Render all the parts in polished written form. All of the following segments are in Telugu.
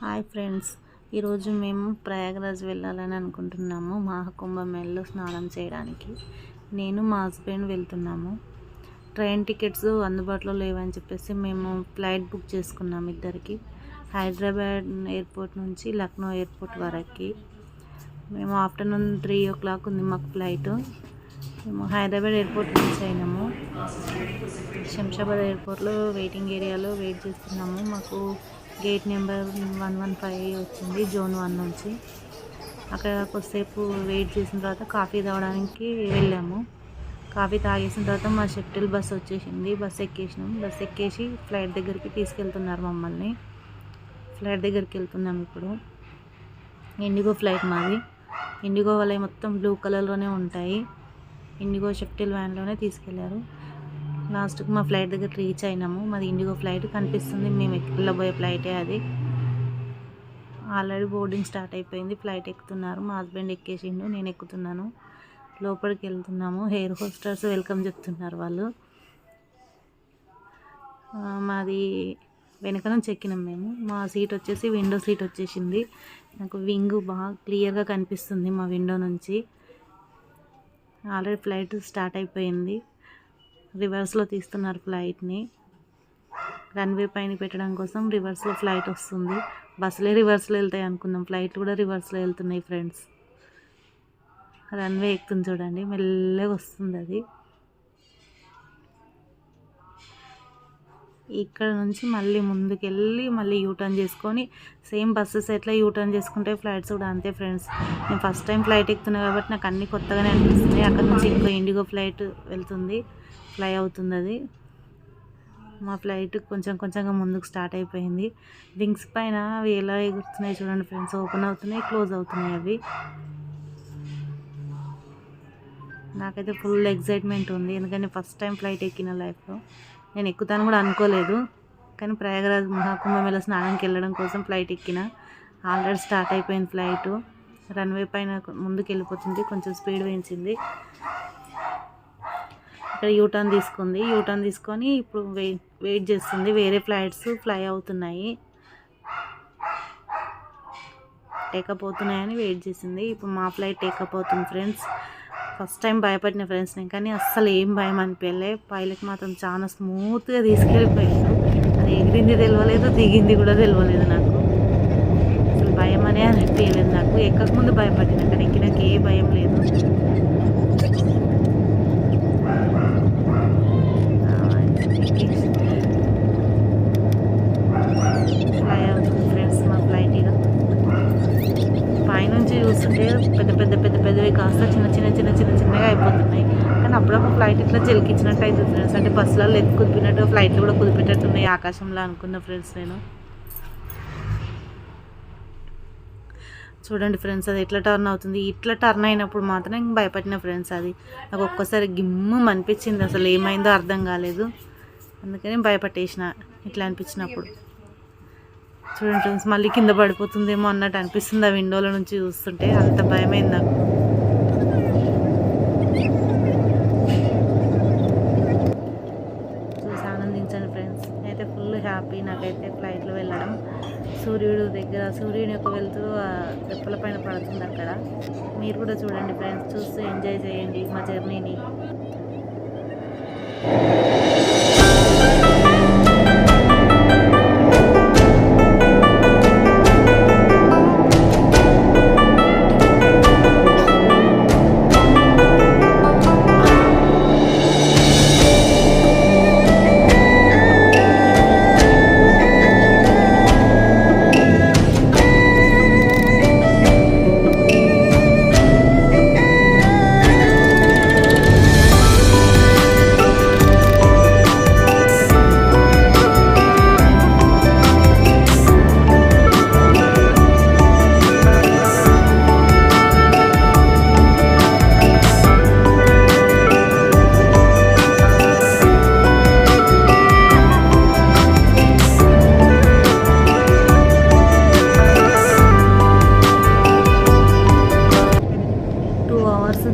హాయ్ ఫ్రెండ్స్, ఈరోజు మేము ప్రయాగరాజ్ వెళ్ళాలని అనుకుంటున్నాము. మహాకుంభమేళలో స్నానం చేయడానికి నేను మా హస్బెండ్ వెళ్తున్నాము. ట్రైన్ టికెట్స్ అందుబాటులో లేవని చెప్పేసి మేము ఫ్లైట్ బుక్ చేసుకున్నాము ఇద్దరికి. హైదరాబాద్ ఎయిర్పోర్ట్ నుంచి లక్నో ఎయిర్పోర్ట్ వరకు. మేము ఆఫ్టర్నూన్ 3 o'clock ఉంది మాకు ఫ్లైట్. మేము హైదరాబాద్ ఎయిర్పోర్ట్ రీచ్ అయినాము. శంషాబాద్ ఎయిర్పోర్ట్లో వెయిటింగ్ ఏరియాలో వెయిట్ చేస్తున్నాము. మాకు గేట్ నెంబర్ 115 వచ్చింది, జోన్ 1 నుంచి. అక్కడ కొద్దిసేపు వెయిట్ చేసిన తర్వాత కాఫీ తాగడానికి వెళ్ళాము. కాఫీ తాగేసిన తర్వాత మా షటిల్ బస్ వచ్చేసింది. బస్ ఎక్కేసినాం. బస్ ఎక్కేసి ఫ్లైట్ దగ్గరికి తీసుకెళ్తున్నారు మమ్మల్ని. ఫ్లైట్ దగ్గరికి వెళ్తున్నాము ఇప్పుడు. ఇండిగో ఫ్లైట్ మాది. ఇండిగో వాళ్ళవి మొత్తం బ్లూ కలర్లోనే ఉంటాయి. ఇండిగో షటిల్ వ్యాన్లోనే తీసుకెళ్లారు. లాస్ట్కి మా ఫ్లైట్ దగ్గర రీచ్ అయినాము. మాది ఇండిగో ఫ్లైట్ కనిపిస్తుంది, మేము వెళ్ళబోయే ఫ్లైటే అది. ఆల్రెడీ బోర్డింగ్ స్టార్ట్ అయిపోయింది. ఫ్లైట్ ఎక్కుతున్నారు. మా హస్బెండ్ ఎక్కేసిండు, నేను ఎక్కుతున్నాను. లోపలికి వెళ్తున్నాము. ఎయిర్ హోస్టర్స్ వెల్కమ్ చెప్తున్నారు వాళ్ళు. మాది వెనక నుంచి ఎక్కినాం మేము. మా సీట్ వచ్చేసి విండో సీట్ వచ్చేసింది. నాకు వింగ్ బాగా క్లియర్గా కనిపిస్తుంది మా విండో నుంచి. ఆల్రెడీ ఫ్లైట్ స్టార్ట్ అయిపోయింది. రివర్స్లో తీస్తున్నారు ఫ్లైట్ని. రన్వే పైన పెట్టడం కోసం రివర్స్లో ఫ్లైట్ వస్తుంది. బస్సులే రివర్స్లో వెళ్తాయి అనుకున్నాం, ఫ్లైట్లు కూడా రివర్స్లో వెళ్తున్నాయి ఫ్రెండ్స్. రన్వే ఎక్కుతుంది చూడండి, మెల్లగా వస్తుంది అది. ఇక్కడ నుంచి మళ్ళీ ముందుకెళ్ళి మళ్ళీ యూటర్న్ చేసుకొని, సేమ్ బస్సెస్ ఎట్లా యూటర్న్ చేసుకుంటే ఫ్లైట్స్ కూడా అంతే ఫ్రెండ్స్. నేను ఫస్ట్ టైం ఫ్లైట్ ఎక్కుతున్నా కాబట్టి నాకు అన్నీ కొత్తగానే అనిపిస్తుంది. అక్కడ నుంచి ఇంకో ఇండిగో ఫ్లైట్ వెళ్తుంది, ఫ్లై అవుతుంది అది. మా ఫ్లైట్ కొంచెంగా ముందుకు స్టార్ట్ అయిపోయింది. వింగ్స్ పైన అవి ఎలా ఎగురుతున్నాయి చూడండి ఫ్రెండ్స్. ఓపెన్ అవుతున్నాయి, క్లోజ్ అవుతున్నాయి అవి. నాకైతే ఫుల్ ఎగ్జైట్మెంట్ ఉంది, ఎందుకంటే ఫస్ట్ టైం ఫ్లైట్ ఎక్కిన లైఫ్లో. నేను ఎక్కుతాను కూడా అనుకోలేదు, కానీ ప్రయాగరాజ్ మహాకుంభమేళ స్నానంకి వెళ్ళడం కోసం ఫ్లైట్ ఎక్కిన. ఆల్రెడీ స్టార్ట్ అయిపోయింది ఫ్లైట్. రన్వే పైన ముందుకు వెళ్ళిపోతుంది, కొంచెం స్పీడ్ పెంచింది. ఇక్కడ యూటర్న్ తీసుకుంది. యూటర్న్ తీసుకొని ఇప్పుడు వెయిట్ చేస్తుంది. వేరే ఫ్లైట్స్ ఫ్లై అవుతున్నాయి, టేకప్ అవుతున్నాయని వెయిట్ చేసింది. ఇప్పుడు మా ఫ్లైట్ టేకప్ అవుతుంది ఫ్రెండ్స్. ఫస్ట్ టైం భయపడిన ఫ్రెండ్స్ నేను, కానీ అస్సలు ఏం భయం అనిపించలే. పైలట్ మాత్రం చాలా స్మూత్గా తీసుకెళ్ళిపోయాడు. అది ఎగిరింది తెలియలేదు, దిగింది కూడా తెలియలేదు నాకు. అసలు భయం అనే అనిపించలేదు నాకు. ఎక్కకముందు భయపడినా, కానీ ఎక్కినాక ఏ భయం లేదు. ఫ్లై అవుతుంది ఫ్రెండ్స్ మా ఫ్లైట్. ఇక పైనుంచి చూస్తుంటే పెద్దవి కాస్త చిన్నగా అయిపోతున్నాయి. కానీ అప్పుడప్పుడు ఫ్లైట్ ఇట్లా జలికిచ్చినట్టు అవుతుంది ఫ్రెండ్స్. అంటే బస్సులలో ఎత్తు కుదిపినట్టు ఫ్లైట్లు కూడా కుదిపేటట్టున్నాయి ఆకాశంలో అనుకున్న ఫ్రెండ్స్ నేను. చూడండి ఫ్రెండ్స్, అది ఎట్లా టర్న్ అవుతుంది. ఇట్లా టర్న్ అయినప్పుడు మాత్రం ఇంక భయపడిన ఫ్రెండ్స్. అది నాకు ఒక్కసారి గిమ్ము అనిపించింది, అసలు ఏమైందో అర్థం కాలేదు. అందుకని భయపట్టేసిన ఇట్లా అనిపించినప్పుడు. చూడండి ఫ్రెండ్స్, మళ్ళీ కింద పడిపోతుందేమో అన్నట్టు అనిపిస్తుంది ఆ విండోలో నుంచి చూస్తుంటే. అంత భయమైంది నాకు. చూసి ఆనందించండి ఫ్రెండ్స్. నేనైతే ఫుల్ హ్యాపీ నాకైతే ఫ్లైట్లో వెళ్ళడం. సూర్యుని యొక్క వెళ్తూ రెప్పల పైన పడుతుంది అక్కడ. మీరు కూడా చూడండి ఫ్రెండ్స్, చూస్తూ ఎంజాయ్ చేయండి మా జర్నీని.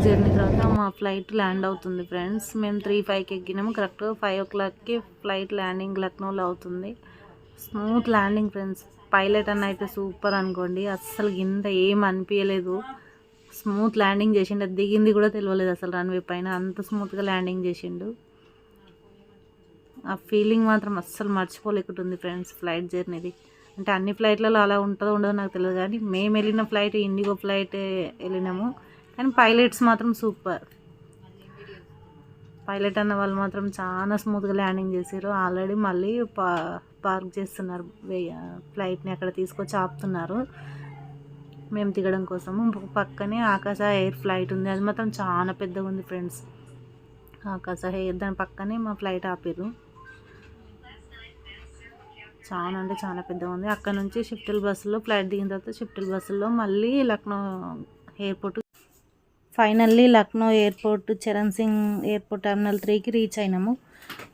జర్నీ తర్వాత మా ఫ్లైట్ ల్యాండ్ అవుతుంది ఫ్రెండ్స్. మేము 3:05కి ఎక్కినాము. కరెక్ట్ 5 o'clockకి ఫ్లైట్ ల్యాండింగ్ లక్నోలో అవుతుంది. Smooth landing friends. పైలట్ అన్న అయితే సూపర్ అనుకోండి. అస్సలు కింద ఏం అనిపించలేదు, స్మూత్ ల్యాండింగ్ చేసిండు. అది దిగింది కూడా తెలియలేదు అసలు రన్వే పైన, అంత స్మూత్గా ల్యాండింగ్ చేసిండు. ఆ ఫీలింగ్ మాత్రం అస్సలు మర్చిపోలేకుంటుంది ఫ్రెండ్స్ ఫ్లైట్ జర్నీది. అంటే అన్ని ఫ్లైట్లలో అలా ఉంటుందో ఉండదో నాకు తెలియదు, కానీ మేము వెళ్ళిన ఫ్లైట్ ఇండిగో ఫ్లైట్ వెళ్ళినాము. కానీ పైలట్స్ మాత్రం సూపర్. పైలట్ అన్న వాళ్ళు మాత్రం చాలా స్మూత్గా ల్యాండింగ్ చేశారు. ఆల్రెడీ మళ్ళీ పార్క్ చేస్తున్నారు ఫ్లైట్ని, అక్కడ తీసుకొచ్చి ఆపుతున్నారు మేము దిగడం కోసము. పక్కనే ఆకాశ ఎయిర్ ఫ్లైట్ ఉంది, అది మాత్రం చాలా పెద్దగా ఉంది ఫ్రెండ్స్. ఆకాశ ఎయిర్ దాని పక్కనే మా ఫ్లైట్ ఆపారు. చాలా అంటే చాలా పెద్దగా ఉంది. అక్కడ నుంచి షిఫ్టల్ బస్సులో ఫ్లైట్ దిగిన తర్వాత షిఫ్టల్ బస్సులో మళ్ళీ Lucknow airport, finally Lucknow airport Charan Singh airport terminal 3కి రీచ్ అయినాము.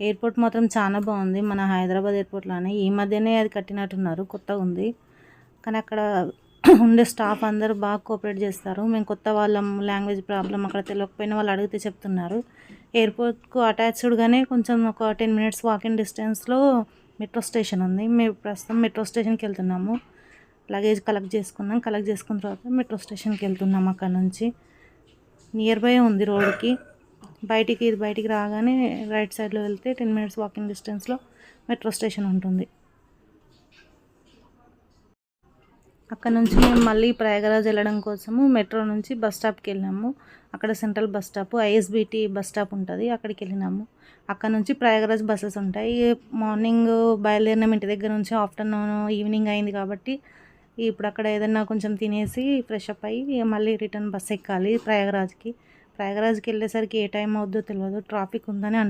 ఎయిర్పోర్ట్ మాత్రం చాలా బాగుంది, మన హైదరాబాద్ ఎయిర్పోర్ట్లానే. ఈ మధ్యనే అది కట్టినట్టున్నారు, కొత్తగా ఉంది. కానీ అక్కడ ఉండే స్టాఫ్ అందరూ బాగా కోఆపరేట్ చేస్తారు. మేము కొత్త వాళ్ళం, లాంగ్వేజ్ ప్రాబ్లం అక్కడ తెలియకపోయినా వాళ్ళు అడిగితే చెప్తున్నారు. ఎయిర్పోర్ట్కు అటాచ్డ్గానే కొంచెం ఒక 10 minutes వాకింగ్ డిస్టెన్స్లో మెట్రో స్టేషన్ ఉంది. మేము ప్రస్తుతం మెట్రో స్టేషన్కి వెళ్తున్నాము. లగేజ్ కలెక్ట్ చేసుకున్న తర్వాత మెట్రో స్టేషన్కి వెళ్తున్నాము. అక్కడ నుంచి నియర్ బై ఉంది రోడ్కి. బయటికి రాగానే రైట్ సైడ్లో వెళ్తే 10 minutes వాకింగ్ డిస్టెన్స్లో మెట్రో స్టేషన్ ఉంటుంది. అక్కడ నుంచి మేము మళ్ళీ ప్రయాగరాజ్ వెళ్ళడం కోసము మెట్రో నుంచి బస్ స్టాప్కి వెళ్ళినాము. అక్కడ central bus stop, ISBT bus stop ఉంటుంది, అక్కడికి వెళ్ళినాము. అక్కడ నుంచి ప్రయాగరాజ్ బస్సెస్ ఉంటాయి. మార్నింగ్ బయలుదేరినాము ఇంటి దగ్గర నుంచి, ఆఫ్టర్నూన్ ఈవినింగ్ అయింది కాబట్టి ఇప్పుడు అక్కడ ఏదైనా కొంచెం తినేసి ఫ్రెష్ అప్ అయ్యి మళ్ళీ రిటర్న్ బస్ ఎక్కాలి ప్రయాగరాజ్కి వెళ్ళేసరికి ఏ టైం అవుద్దో తెలియదు, ట్రాఫిక్ ఉందని అంటున్నారు.